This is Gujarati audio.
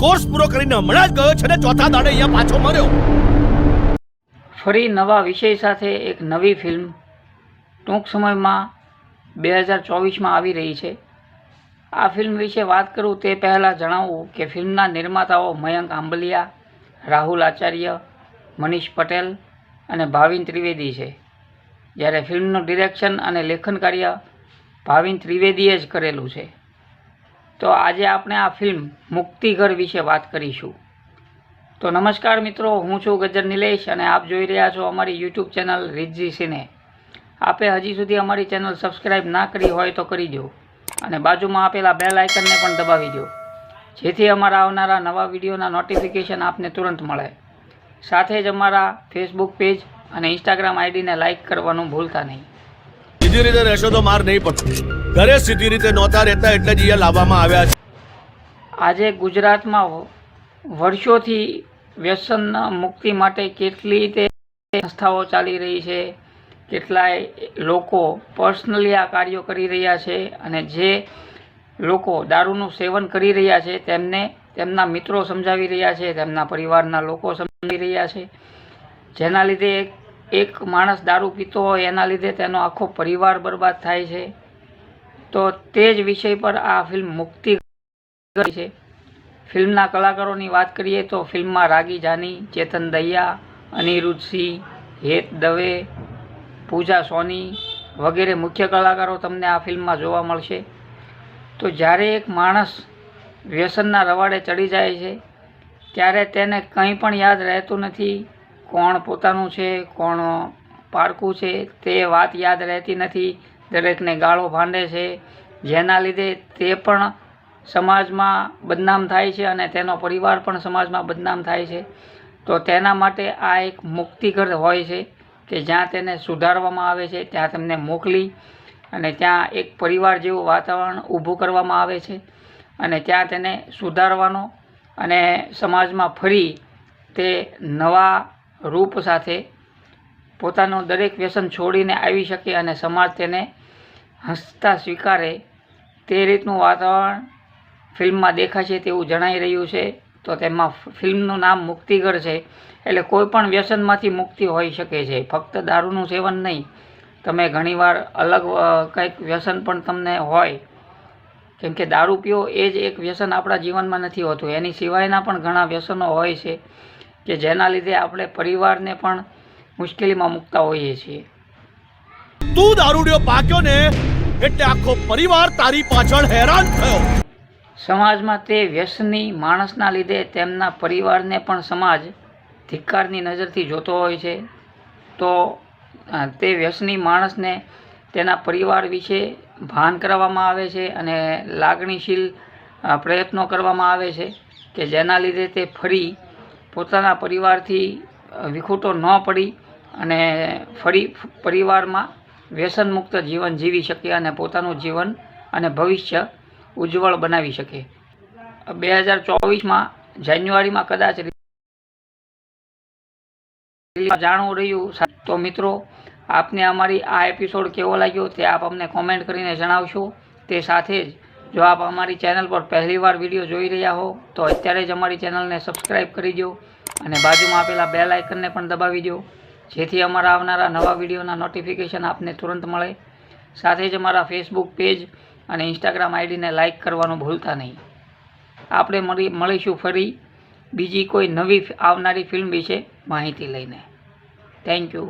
કોર્સ પૂરો કરીને હમણાં જ ગયો છે ને ચોથા દાડે અહીંયા પાછો મળ્યો. ફરી નવા વિષય સાથે એક નવી ફિલ્મ ટૂંક સમયમાં 2024માં આવી રહી છે. આ ફિલ્મ વિશે વાત કરું તે પહેલાં જણાવું કે ફિલ્મના નિર્માતાઓ મયંક આંબલિયા, રાહુલ આચાર્ય, મનીષ પટેલ અને ભાવિન ત્રિવેદી છે, જ્યારે ફિલ્મનું ડિરેક્શન અને લેખન કાર્ય ભાવિન ત્રિવેદીએ જ કરેલું છે. તો આજે આપણે આ ફિલ્મ મુક્તિઘર વિશે વાત કરીશું. તો નમસ્કાર મિત્રો, હું છું ગજ્જર નિલેશ અને આપ જોઈ રહ્યા છો અમારી યુટ્યુબ ચેનલ રિઝી સિને. આપે હજી સુધી અમારી ચેનલ સબસ્ક્રાઈબ ના કરી હોય તો કરી દો અને બાજુમાં આપેલા બેલ આઇકનને પણ દબાવી દો, જેથી અમારા આવનારા નવા વિડીયોના નોટિફિકેશન આપને તુરંત મળે. સાથે જ અમારા ફેસબુક પેજ અને ઇન્સ્ટાગ્રામ આઈડીને લાઇક કરવાનું ભૂલતા નહીં. સીધી રીતે રહેશો તો માર નહીં પડતો. ઘરે સીધી રીતે નહોતા રહેતા એટલે જ અહીંયા લાવવામાં આવ્યા છે. આજે ગુજરાતમાં વર્ષોથી વ્યસન મુક્તિ માટે કેટલી તે સંસ્થાઓ ચાલી રહી છે. કેટલાય લોકો પર્સનલી આ કાર્યો કરી રહ્યા છે અને જે લોકો દારૂનું સેવન કરી રહ્યા છે તેમને તેમના મિત્રો સમજાવી રહ્યા છે, તેમના પરિવારના લોકો સમજાવી રહ્યા છે. જેના લીધે એક માણસ દારૂ પીતો હોય એના લીધે તેનો આખો પરિવાર બરબાદ થાય છે. તો તે જ વિષય પર આ ફિલ્મ મુક્તિ છે. ફિલ્મના કલાકારોની વાત કરીએ તો ફિલ્મમાં રાગી જાની, ચેતન દહિયા, અનિરુદ્ધ સિંહ, હેત દવે, પૂજા સોની વગેરે મુખ્ય કલાકારો તમને આ ફિલ્મમાં જોવા મળશે. તો જ્યારે એક માણસ વ્યસનના રવાડે ચડી જાય છે ત્યારે તેને કંઈ પણ યાદ રહેતું નથી. કોણ પોતાનું છે, કોણ પારકું છે તે વાત યાદ રહેતી નથી. દરેકને ગાળો ભાંડે છે, જેના લીધે તે પણ સમાજમાં બદનામ થાય છે અને તેનો પરિવાર પણ સમાજમાં બદનામ થાય છે. તો તેના માટે આ એક મુક્તિઘર હોય છે કે જ્યાં તેને સુધારવામાં આવે છે, ત્યાં તેમને મોકલી અને ત્યાં એક પરિવાર જેવું વાતાવરણ ઊભું કરવામાં આવે છે અને ત્યાં તેને સુધારવાનો અને સમાજમાં ફરી તે નવા રૂપ સાથે પોતાનું દરેક વ્યસન છોડીને આવી શકે અને સમાજ તેને હસતા સ્વીકારે તે રીતનું વાતાવરણ ફિલ્મમાં દેખાશે તેવું જણાઈ રહ્યું છે. તો તેમાં ફિલ્મનું નામ મુક્તિઘર છે, એટલે કોઈ પણ વ્યસનમાંથી મુક્તિ હોઈ શકે છે, ફક્ત દારૂનું સેવન નહીં. તમે ઘણીવાર અલગ કંઈક વ્યસન પણ તમને હોય, કેમ કે દારૂ પીવો એ જ એક વ્યસન આપણા જીવનમાં નથી હોતું. એની સિવાયના પણ ઘણા વ્યસનો હોય છે કે જેના લીધે આપણે પરિવારને પણ મુશ્કેલીમાં મૂકતા હોઈએ છીએ. તું દારૂડિયો પાક્યો ને એટલે આખો પરિવાર તારી પાછળ હેરાન થયો. સમાજમાં તે વ્યસની માણસના લીધે તેમના પરિવારને પણ સમાજ ધિક્કારની નજરથી જોતો હોય છે. તો તે વ્યસની માણસને તેના પરિવાર વિશે ભાન કરાવવામાં આવે છે અને લાગણીશીલ પ્રયત્નો કરવામાં આવે છે કે જેના લીધે તે ફરી પોતાના પરિવારથી વિખૂટો ન પડી અને ફરી પરિવારમાં વ્યસનમુક્ત જીવન જીવી શકે અને પોતાનું જીવન અને ભવિષ્ય ઉજ્જવળ બનાવી શકે. 2024માં જાન્યુઆરીમાં કદાચ જાણવું રહ્યું. તો મિત્રો, આપને અમારી આ એપિસોડ કેવો લાગ્યો તે આપ અમને કોમેન્ટ કરીને જણાવશો. તે સાથે જ જો આપ અમારી ચેનલ પર પહેલીવાર વિડીયો જોઈ રહ્યા હો તો અત્યારે જ અમારી ચેનલને સબસ્ક્રાઈબ કરી દો અને બાજુમાં આપેલા બેલ આઇકનને પણ દબાવી દો, જેથી અમારા આવનારા નવા વિડીયોના નોટિફિકેશન આપને તુરંત મળે. સાથે જ અમારા ફેસબુક પેજ અને ઇન્સ્ટાગ્રામ આઈડીને લાઇક કરવાનું ભૂલતા નહીં. આપણે મળીશું ફરી બીજી કોઈ નવી આવનારી ફિલ્મ વિશે માહિતી લઈને. Thank you.